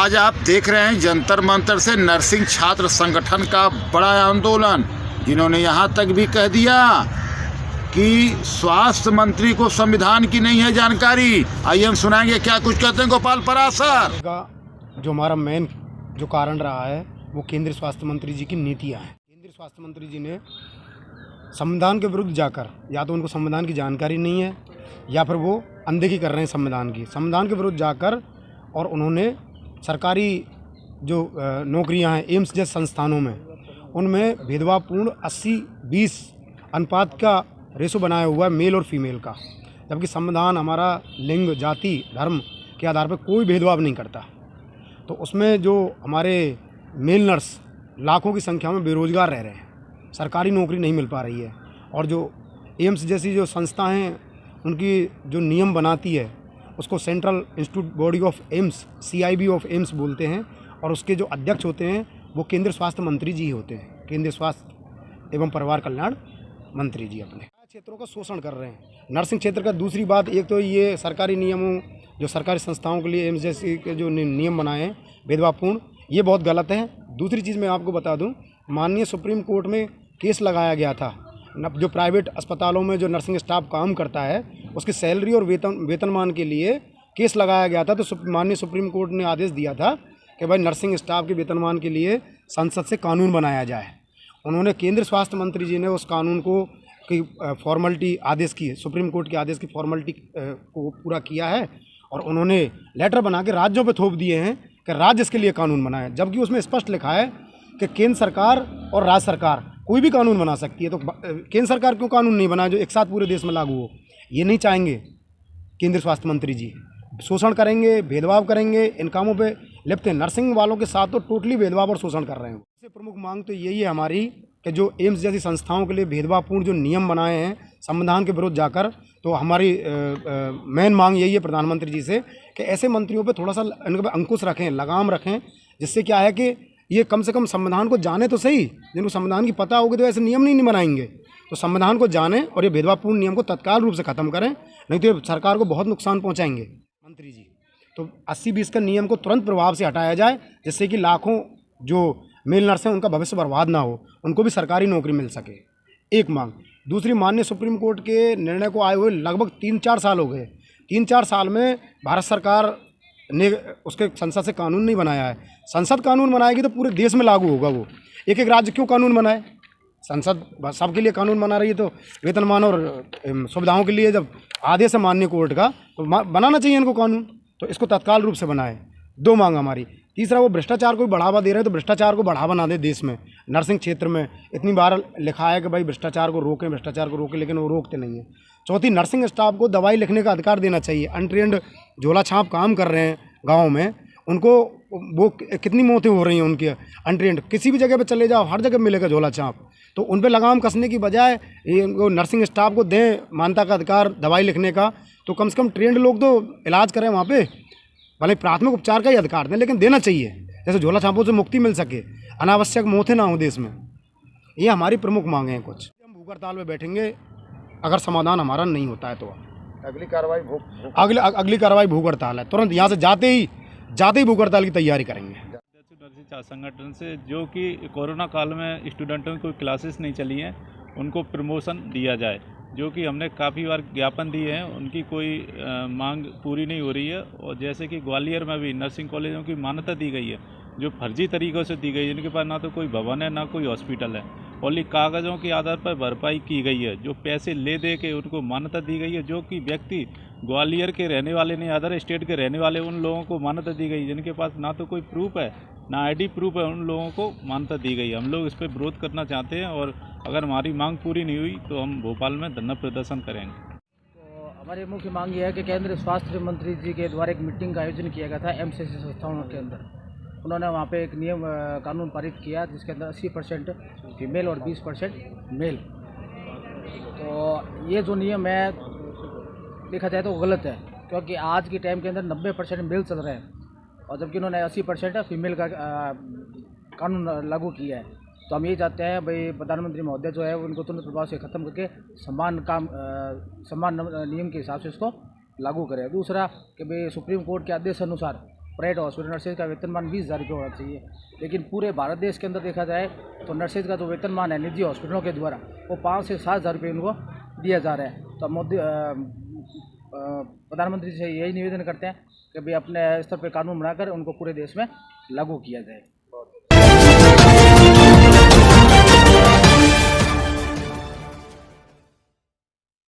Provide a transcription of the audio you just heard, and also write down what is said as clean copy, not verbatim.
आज आप देख रहे हैं जंतर मंतर से नर्सिंग छात्र संगठन का बड़ा आंदोलन, जिन्होंने यहाँ तक भी कह दिया कि स्वास्थ्य मंत्री को संविधान की नहीं है जानकारी। आइए हम सुनाएंगे क्या कुछ कहते हैं गोपाल पराशर। जो हमारा मेन जो कारण रहा है वो केंद्रीय स्वास्थ्य मंत्री जी की नीतियाँ हैं। केंद्रीय स्वास्थ्य मंत्री जी ने संविधान के विरुद्ध जाकर, या तो उनको संविधान की जानकारी नहीं है या फिर वो अनदेखी कर रहे हैं संविधान के विरुद्ध जाकर, और उन्होंने सरकारी जो नौकरियां हैं एम्स जैसे संस्थानों में, उनमें भेदभावपूर्ण 80-20 अनुपात का रेशो बनाया हुआ है मेल और फीमेल का, जबकि संविधान हमारा लिंग, जाति, धर्म के आधार पर कोई भेदभाव नहीं करता। तो उसमें जो हमारे मेल नर्स लाखों की संख्या में बेरोजगार रह रहे हैं, सरकारी नौकरी नहीं मिल पा रही है, और जो एम्स जैसी जो संस्था हैं उनकी जो नियम बनाती है उसको central institute body of AIIMS, CIB of AIIMS बोलते हैं, और उसके जो अध्यक्ष होते हैं वो केंद्रीय स्वास्थ्य मंत्री जी होते हैं, केंद्रीय स्वास्थ्य एवं परिवार कल्याण मंत्री जी। अपने क्षेत्रों का शोषण कर रहे हैं नर्सिंग क्षेत्र का। दूसरी बात, एक तो ये सरकारी नियमों, जो सरकारी संस्थाओं के लिए एम्स जैसे के जो नियम बनाए हैं भेदभावपूर्ण, ये बहुत गलत है। दूसरी चीज़ मैं आपको बता दूं, माननीय सुप्रीम कोर्ट में केस लगाया गया था, जो प्राइवेट अस्पतालों में जो नर्सिंग स्टाफ काम करता है उसकी सैलरी और वेतनमान के लिए केस लगाया गया था। तो माननीय सुप्रीम कोर्ट ने आदेश दिया था कि भाई नर्सिंग स्टाफ के वेतनमान के लिए संसद से कानून बनाया जाए। उन्होंने, केंद्रीय स्वास्थ्य मंत्री जी ने उस कानून को की फॉर्मेलिटी आदेश की, सुप्रीम कोर्ट के आदेश की फॉर्मेलिटी को पूरा किया है, और उन्होंने लेटर बना के राज्यों पर थोप दिए हैं कि राज्य इसके लिए कानून बनाए, जबकि उसमें स्पष्ट लिखा है कि केंद्र सरकार और राज्य सरकार कोई भी कानून बना सकती है। तो केंद्र सरकार क्यों कानून नहीं बनाए जो एक साथ पूरे देश में लागू हो? ये नहीं चाहेंगे केंद्रीय स्वास्थ्य मंत्री जी। शोषण करेंगे, भेदभाव करेंगे, इन कामों पे लिप्त हैं। नर्सिंग वालों के साथ तो टोटली भेदभाव और शोषण कर रहे हैं। सबसे प्रमुख मांग तो यही है हमारी कि जो एम्स जैसी संस्थाओं के लिए भेदभावपूर्ण जो नियम बनाए हैं संविधान के विरुद्ध जाकर, तो हमारी मेन मांग यही है प्रधानमंत्री जी से कि ऐसे मंत्रियों पर थोड़ा सा इनके अंकुश रखें, लगाम रखें, जिससे क्या है कि ये कम से कम संविधान को जाने तो सही। जिनको संविधान की पता होगी तो ऐसे नियम नहीं बनाएंगे। तो संविधान को जाने और ये भेदभावपूर्ण नियम को तत्काल रूप से ख़त्म करें, नहीं तो ये सरकार को बहुत नुकसान पहुंचाएंगे मंत्री जी। तो 80-20 का नियम को तुरंत प्रभाव से हटाया जाए, जिससे कि लाखों जो मेल नर्स हैं उनका भविष्य बर्बाद ना हो, उनको भी सरकारी नौकरी मिल सके। एक मांग। दूसरी, माननीय सुप्रीम कोर्ट के निर्णय को आए हुए लगभग 3-4 साल हो गए। 3-4 साल में भारत सरकार ने उसके संसद से कानून नहीं बनाया है। संसद कानून बनाएगी तो पूरे देश में लागू होगा वो। एक एक राज्य क्यों कानून बनाए? संसद सबके लिए कानून बना रही है, तो वेतनमान और सुविधाओं के लिए जब आदेश है माननीय कोर्ट का, तो बनाना चाहिए इनको कानून। तो इसको तत्काल रूप से बनाए। 2 मांग हमारी। तीसरा, वो भ्रष्टाचार को बढ़ावा दे रहे हैं, तो भ्रष्टाचार को बढ़ावा ना दे देश में। नर्सिंग क्षेत्र में इतनी बार लिखा है कि भाई भ्रष्टाचार को रोकें, लेकिन वो रोकते नहीं हैं। चौथी, नर्सिंग स्टाफ को दवाई लिखने का अधिकार देना चाहिए। अनट्रेंड झोला छाप काम कर रहे हैं गाँव में, उनको वो कितनी मौतें हो रही हैं उनकी अनट्रेंड। किसी भी जगह पे चले जाओ, हर जगह मिलेगा झोला छाप। तो उन पे लगाम कसने की बजाय इनको नर्सिंग स्टाफ को दें मान्यता का अधिकार दवाई लिखने का, तो कम से कम ट्रेंड लोग तो इलाज करें वहाँ पे। भले प्राथमिक उपचार का ही अधिकार दें, लेकिन देना चाहिए, जैसे झोला छापों से मुक्ति मिल सके, अनावश्यक मौतें ना हो देश में। ये हमारी प्रमुख मांगे हैं कुछ। हम भूख हड़ताल में बैठेंगे अगर समाधान हमारा नहीं होता है तो। अगली कार्रवाई भूख हड़ताल है। तुरंत यहाँ से जाते ही भूख हड़ताल की तैयारी करेंगे। नर्सिंग संगठन से, जो कि कोरोना काल में स्टूडेंटों की कोई क्लासेस नहीं चली हैं, उनको प्रमोशन दिया जाए। जो कि हमने काफ़ी बार ज्ञापन दिए हैं, उनकी कोई मांग पूरी नहीं हो रही है। और जैसे कि ग्वालियर में भी नर्सिंग कॉलेजों की मान्यता दी गई है, जो फर्जी तरीक़ों से दी गई है, जिनके पास ना तो कोई भवन है ना कोई हॉस्पिटल है, ओनली कागज़ों के आधार पर भरपाई की गई है। जो पैसे ले दे के उनको मान्यता दी गई है, जो कि व्यक्ति ग्वालियर के रहने वाले नहीं, अदर स्टेट के रहने वाले, उन लोगों को मान्यता दी गई, जिनके पास ना तो कोई प्रूफ है ना ID प्रूफ है, उन लोगों को मान्यता दी गई है। हम लोग इस पर विरोध करना चाहते हैं, और अगर हमारी मांग पूरी नहीं हुई तो हम भोपाल में धरना प्रदर्शन करेंगे। तो हमारी मुख्य मांग ये है कि केंद्रीय स्वास्थ्य मंत्री जी के द्वारा एक मीटिंग का आयोजन किया गया था एम्स जैसी संस्थाओं के अंदर। उन्होंने वहाँ पे एक नियम कानून पारित किया, जिसके अंदर 80% फीमेल और 20% मेल। तो ये जो नियम है देखा जाए तो गलत है, क्योंकि आज के टाइम के अंदर 90% मेल चल रहे हैं, और जबकि उन्होंने 80% फीमेल का कानून लागू किया है। तो हम यही चाहते हैं भाई प्रधानमंत्री महोदय जो है उनको तुरंत प्रभाव से ख़त्म करके समान नियम के हिसाब से इसको लागू करें। दूसरा कि भाई सुप्रीम कोर्ट के आदेश अनुसार प्राइवेट हॉस्पिटल नर्सेज का वेतनमान 20,000 रुपये होना चाहिए, लेकिन पूरे भारत देश के अंदर देखा जाए तो नर्सेज का जो वेतनमान है निजी हॉस्पिटलों के द्वारा वो 5 से 7,000 रुपये उनको दिया जा रहा है। तो मोदी प्रधानमंत्री से यही निवेदन करते हैं कि भाई अपने स्तर पर कानून बनाकर उनको पूरे देश में लागू किया जाए।